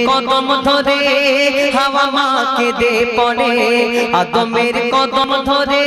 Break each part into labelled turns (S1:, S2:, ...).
S1: কদম ধরে হাওয়া মাকে দে পড়ে, আদমের কদম ধরে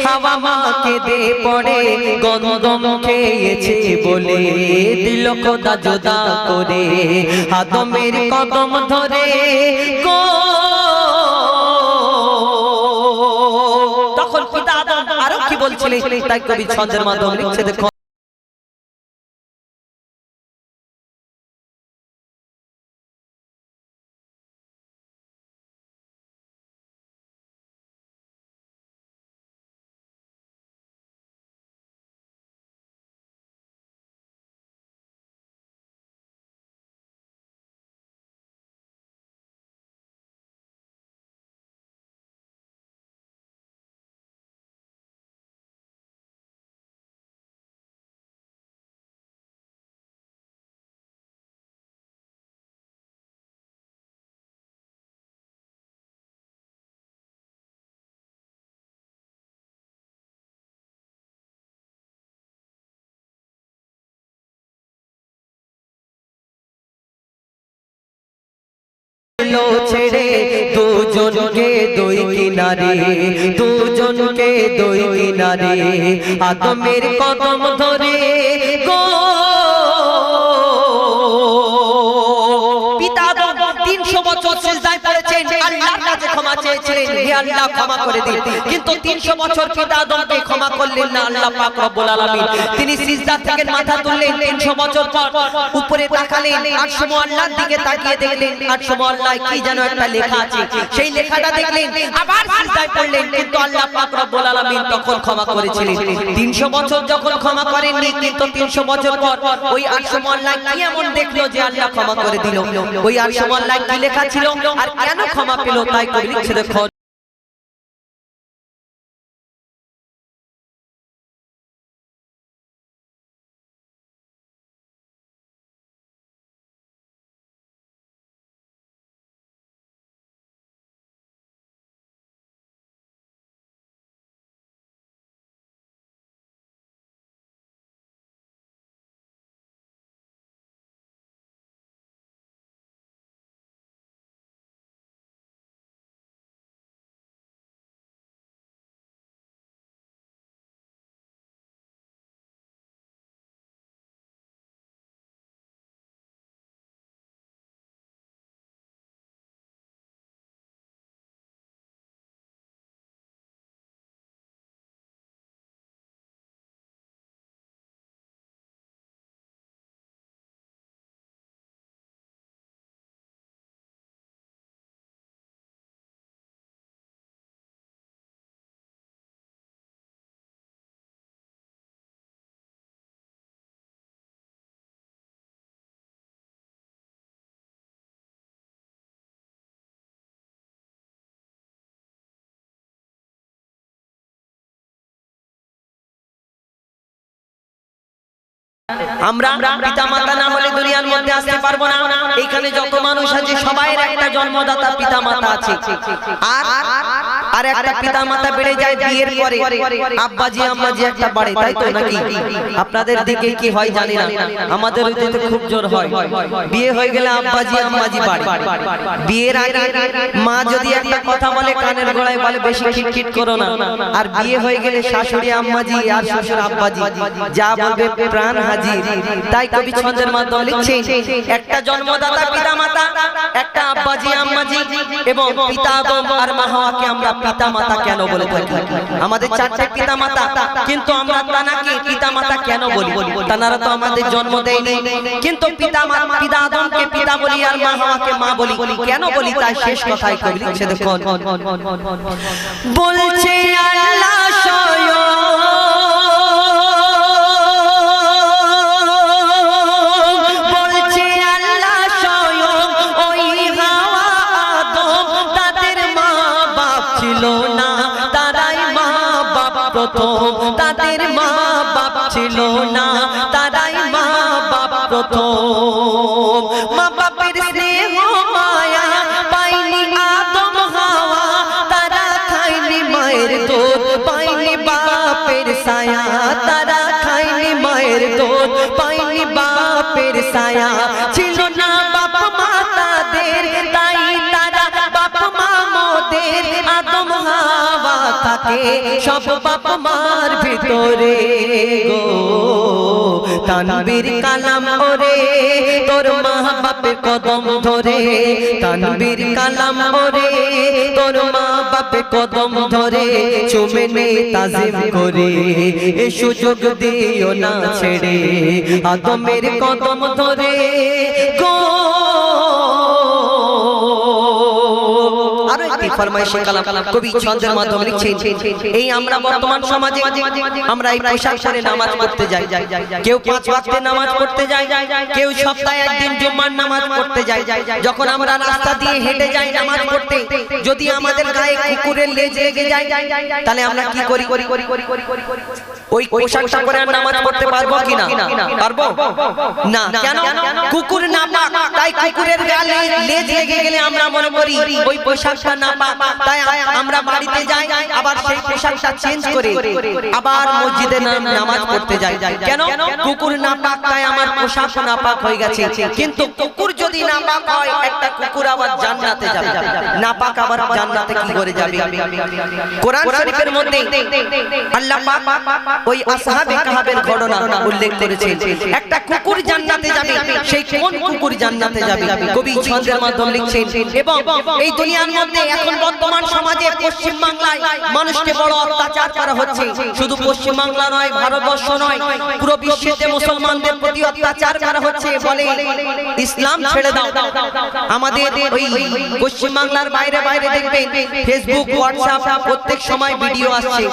S1: হাওয়া মাকে দে পড়ে, গন্ধম খেয়েছে বলে দিল খোদা জুদা করে। আদমের কদম ধরে গো, তখন পিতা আদম আরো কি বলছিলেন, তাই কবি ছন্দের মাধ্যমে লিখছে দেখো। ছেড়ে দুজনকে দুই কিনারে, দুজনকে দুই কিনারে, আদমের কদম ধরে গো। পিতা আদম 300 বছর সিজদায় পড়েছেন, আল্লাহর কাছে ক্ষমা চেয়েছিলেন, হে আল্লাহ ক্ষমা করে দিন। কিন্তু 300 বছর পিতা আদমকে ক্ষমা করলেন না আল্লাহ পাক রব্বুল আলামিন। তিনি সিজদা থেকে মাথা তুললেন, 300 বছর পর উপরে তাকালেন, আর সময় আল্লাহর দিকে তাকিয়ে দেখলেন, আর সময় আল্লাহ কি যেন একটা লেখা আছে, সেই লেখাটা দেখলেন, আবার সিজদায় পড়লেন, কিন্তু আল্লাহ পাক রব্বুল আলামিন তখন ক্ষমা করেছিলেন। 300 বছর যখন ক্ষমা করেননি, কিন্তু 300 বছর পর ওই 800 আল্লাহ কি এমন দেখলো যে আল্লাহ ক্ষমা করে দিল, ওই 800 আল্লাহ কি লেখা ছিল আর কেন ক্ষমা পেল, তাই কবি লিখছে দেখো। আমরা পিতামাতা না হলে দুনিয়ার মধ্যে আসতে পারবো না। এখানে যত মানুষ আছে সবাইয়ের একটা জন্মদাতা পিতামাতা আছে, আর একটা পিতামাতা বেড়ে যায় বিয়ের পরে, আব্বাজি আম্মাজি একটা বাড়ে, তাই তো নাকি? আপনাদের দিকে কি হয় জানি না, আমাদের ওইদিকে খুব জোর হয়। বিয়ে হয়ে গেলে আব্বাজি আম্মাজি বাড়ে। বিয়ের আগে মা যদি একটা কথা বলে কানের গোড়ায় বলে বেশি খিটখিট করো না, আর বিয়ে হয়ে গেলে শাশুড়ি আম্মাজি আর শ্বশুর আব্বাজি যা বলবে প্রাণ হাজির। তাই কবি ছন্দের মাধ্যমে লিখছে, একটা জন্মদাতা পিতামাতা, একটা আব্বাজি আম্মাজি, এবং পিতা আদম আর মা হাওয়াকে আমরা পিতামাতা কেন বলে থাকি? আমাদের 4টে পিতামাতা, কিন্তু আমরা তানাকে পিতামাতা কেন বলি? তানারা তো আমাদের জন্ম দেয়নি, কিন্তু পিতা আদমকে পিতা বলি আর মা হাওয়াকে মা বলি। কেন বলি তাই শেষ কথাই কবি লিখছে দেখুন, বলছে আল্লাহ স্বয়ং তাদের মা বাপ ছিল না, তারাই মা বাপ প্রথম। মা বাপের স্নেহ মায়া পাইনি আদম হাওয়া, তারা খাইনি মায়ের দুধ, পাইনি বাপের ছায়া, তারা খাইনি মায়ের দুধ, পাইনি বাপের ছায়া। ছিল না বাপ মা তাদের থাকে সব বাপ মার ভিতরে গো তানবীর কালাম ওরে তোর মা বাপের কদম ধরে তানবীর কালাম ওরে তোর মা বাপের কদম ধরে চুমে নে তাজিম করে এ সুযোগ দিও না ছেড়ে আদমের কদম ধরে গো ফরমাইশে কালাম কবি ছন্দের মাধ্যমে লিখছেন এই আমরা বর্তমান সমাজে আমরা এই পোশাক পরে নামাজ পড়তে যাই কেউ 5 ওয়াক্তে নামাজ পড়তে যায় কেউ সপ্তাহে একদিন জুম্মার নামাজ পড়তে যায় যখন আমরা রাস্তা দিয়ে হেঁটে যাই নামাজ পড়তে যদি আমাদের গায়ে কুকুরের লেজ লেগে যায় তাহলে আমরা কি করি ওই পোশাকটা পরে আর নামাজ পড়তে পারবো কি না পারবো না কেন কুকুর না পাক তাই কুকুরের গায়ে লেজ লেগে গেলে আমরা মনে করি ওই পোশাকটা না পাক তাই আমরা বাড়িতে যাই আবার সেই পোশাকটা চেঞ্জ করে আবার মসজিদে নামাজ পড়তে যাই কেন কুকুর না পাক তাই আমার পোশাক না পাক হয়ে গেছে কিন্তু কুকুর যদি না পাক হয় একটা কুকুর আবার জান্নাতে যাবে না পাক আবার জান্নাতে কি করে যাবে কোরআন শরীফের মধ্যে আল্লাহ পাক ওই আসহাবে কাহাবের ঘটনা উল্লেখ করেছেন একটা কুকুর জান্নাতে যাবে সেই কোন কুকুর জান্নাতে যাবে কবি ছন্দের মাধ্যমে লিখছেন এবং এই দুনিয়ার মধ্যে এখন বর্তমান সমাজে পশ্চিম বাংলায় মানুষকে বড় অত্যাচার করা হচ্ছে শুধু পশ্চিম বাংলা নয় ভারতবর্ষ নয় পুরো বিশ্বেতে মুসলমানদের প্রতি অত্যাচার করা হচ্ছে বলে ইসলাম ছেড়ে দাও আমাদের ওই পশ্চিম বাংলার বাইরে বাইরে দেখবেন ফেসবুক হোয়াটসঅ্যাপ প্রত্যেক সময় ভিডিও আসছে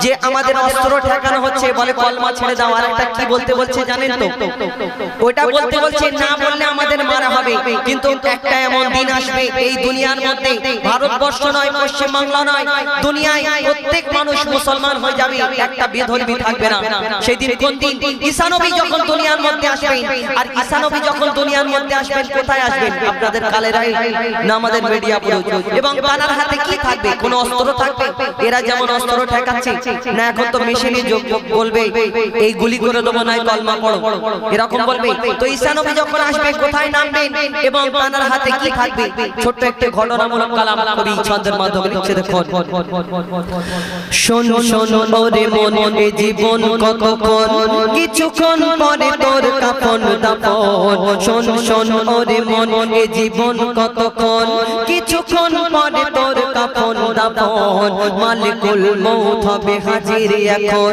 S1: যে আমাদের অস্ত্র ঠেকানো হচ্ছে বলে কলমা ছেড়ে দাও আর একটা কি বলতে বলছে জানেন তো ওটা বলতে বলছে না বললে আমাদের মারা হবে কিন্তু একটা এমন দিন আসবে এই দুনিয়ার মধ্যে ভারতবর্ষ নয় পশ্চিম বাংলা নয় দুনিয়ায় প্রত্যেক মানুষ মুসলমান হয়ে যাবে একটা বিধর্মী থাকবে না সেই দিন কোন দিন ঈসা নবী যখন দুনিয়ার মধ্যে আসবেন আর ঈসা নবী যখন দুনিয়ার মধ্যে আসবেন কোথায় আসবেন আপনাদের কালেরাই না আমাদের মিডিয়া পুরো এবং তার হাতে কি থাকবে কোন অস্ত্র থাকবে এরা যেমন অস্ত্র ঠেকাচ্ছে না এখন তো মেশিনে যোগ বলবে এই গুলি করে দেবো না কলমা পড়ো এরকম বলবে তো ঈসা নবী যখন আসবে কোথায় নামবেন এবং তার হাতে কি থাকবে ছোট্ট একটা ঘটনামূলক কালাম কবি ছন্দের মাধ্যমে লিখছে দেখুন শোন শোন ওরে মন এ জীবন কতক্ষণ কিছুক্ষণ পরে তোর কাফন দাফন শোন শোন ওরে মন এ জীবন কতক্ষণ কিছুক্ষণ পরে তোর কাফন দাফন মালিকুল মউত হবে হাজির এখন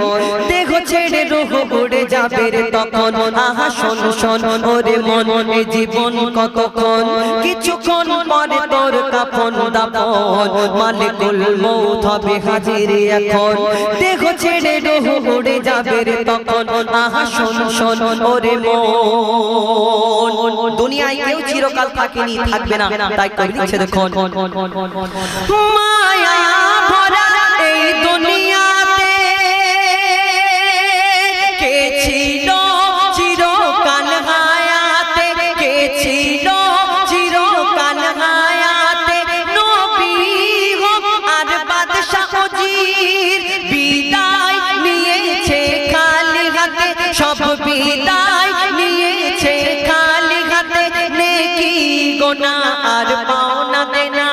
S1: দেহ ছেড়ে রূহ উড়ে যাবে রে তখন আহা শোন শোন ওরে মন এ জীবন কতক্ষণ কিছুক্ষণ পরে তোর কাফন দাফন মালিকুল মউত হবে হাজির এখন দেহ ছেড়ে রূহ উড়ে যাবে রে তখন আহা শোন শোন ওরে মন দুনিয়ায় কেউ চিরকাল থাকেনি থাকবে না তাই কই দিচ্ছে দেখুন মায়া ভরা এই দুনিয়াতে কে ছিল চিরকাল হায়াতে কে ছিল চিরকাল হায়াতে নবী হোক আর বাদশা উজির বিদায় নিয়েছে খালি হাতে সব বিদায় নিয়েছে খালি হাতে নেকি গোনা আর পাওনা দেনা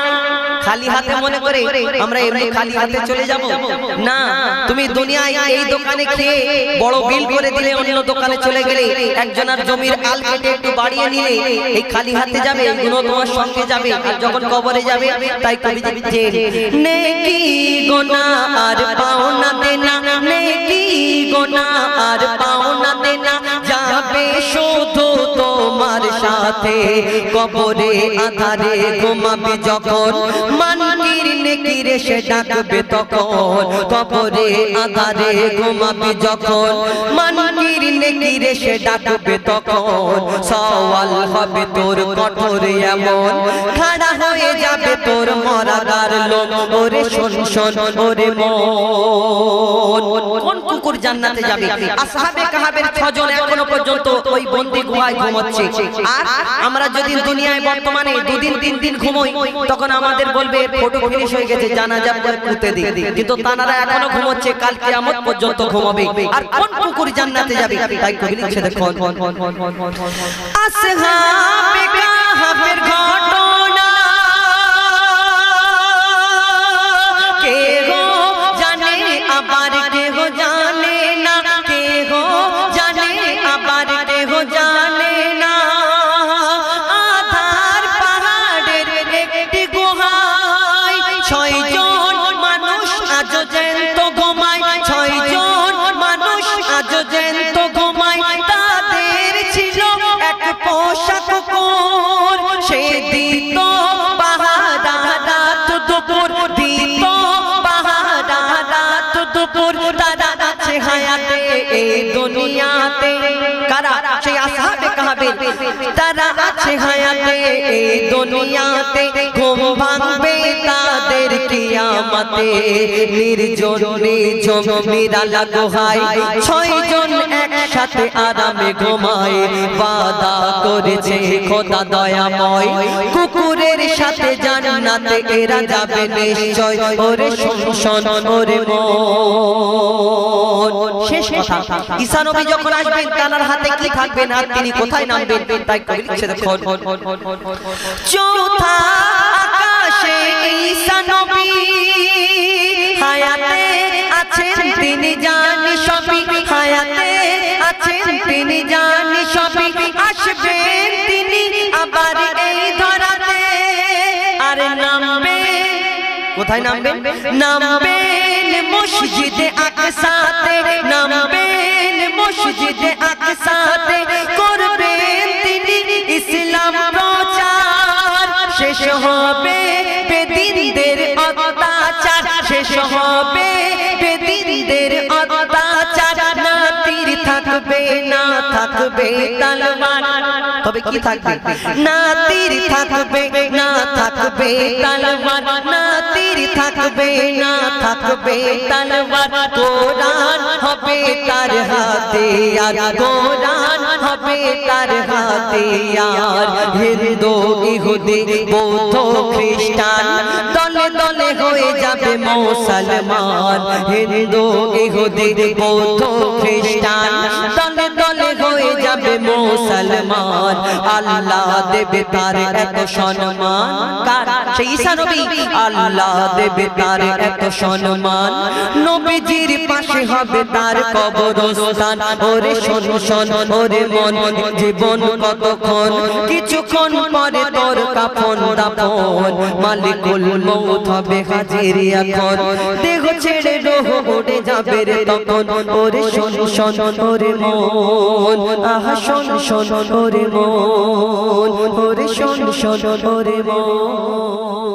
S1: খালি হাতে মনে করে আমরা এমনি খালি হাতে চলে যাব না তুমি দুনিয়ায় এই দোকানে খেয়ে বড় বিল করে দিলে অন্য দোকানে চলে গেলে একজনের জমির আল কেটে একটু বাড়িয়ে নিলে এই খালি হাতে যাবে গুণ তোমার সঙ্গে যাবে আর যখন কবরে যাবে তাই কবি লিখছেন নেকি গোনা আর পাওনা দেনা নেকি গোনা আর পাওনা দেনা যাবে শুধু তোমার সাথে কবরে আধারে ঘুমাবে যখন মানকির নেকির সে ডাকবে তখন কবরে আধারে ঘুমাবে যখন মানকির নেকির সে ডাকবে তখন সওয়াল হবে তোর কঠোর এমন খাড়া হয়ে যাবে তোর মরাদার লোম ওরে শোন শোন ওরে মন কোন কুকুর জান্নাতে যাবে আসহাবে কাহাবের 6 জন এখনো পর্যন্ত ওই বন্দি গুহায় ঘুমোচ্ছে আর আমরা যদি দুনিয়ায় বর্তমানে 2 দিন 3 দিন ঘুমোই তখন আমাদের বলবে ফটো ফিনিশ হয়ে গেছে জানাজা পড়ে পুঁতে দিই কিন্তু তারা এখনো ঘুমোচ্ছে কাল কিয়ামত পর্যন্ত ঘুমাবে আর কোন কুকুর জান্নাতে যাবে তাই কবি লিখছে দেখুন আসহাবে কাহাবের ঘটনা কে গো কারা? সেই আসহাবে কাহাবের তারা আছে হায়াতে এই দুনিয়াতে, ঘুম ভাঙবে তাদের কিয়ামতে। নির্জন নিঝুম নিরালা গুহায় 6 জন একসাথে আরামে ঘুমায়। ওয়াদা করেছে খোদা দয়াময়, কুকুরের সাথে জান্নাতে এরা যাবে নিশ্চয়। ওরে শোন ওরে মন। শেষ কথা, ঈসা নবী যখন আসবেন তার হাতে কি থাকবে না, তিনি কোথায় নামবেন? তাই কবি লিখছে দেখুন, চৌথা আকাশে ঈসা নবী হায়াতে আছেন তিনি জানি সবই, হায়াতে আছেন তিনি জানি সবই। আসবেন তিনি আবার এই ধরাতে, আর নামবে কোথায়? নামবেন নামবেন মসজিদে আকসাতে, নামবেন মসজিদে আকসাতে। করবেন তিনি ইসলাম প্রচার, শেষ হবে বেদিনদের অত্যাচার, শেষ হবে বেদিনদের অত্যাচার। না তীর থাকবে না থাকবে তলোয়ার, তবে কি থাকবে? না তীর থাকবে না থাকবে তলোয়ার, না তীর থাকবে না থাকবে তলোয়ার। কোরআন হবে তার হাতে আর, কোরআন হবে তার হাতে আর। হিন্দু ইহুদি বৌদ্ধ খ্রিস্টান দলে দলে হয়ে যাবে মুসলমান। হিন্দু ইহুদি বৌদ্ধ খ্রিস্টান দলে দলে হয়ে যাবে মুসলমান। আল্লাহ দেবে তার এত সম্মান, কার? সেই ঈসা নবী। আল্লাহ দেবে তার এত সম্মান, নবীজির পাশে হবে তার কবরস্থান। ওরে শোন শোন ওরে মন, জীবন কতক্ষণ, কিছুক্ষণ পরে তোর কাফন দাফন। মালিকুল মউত হবে হাজির এখন, দেহ ছেড়ে রূহ উড়ে যাবে রে তখন। ওরে শোন শোন ওরে মন, আহা শোন শোন ওরে মন, ওরে শোন শোন ওরে মন।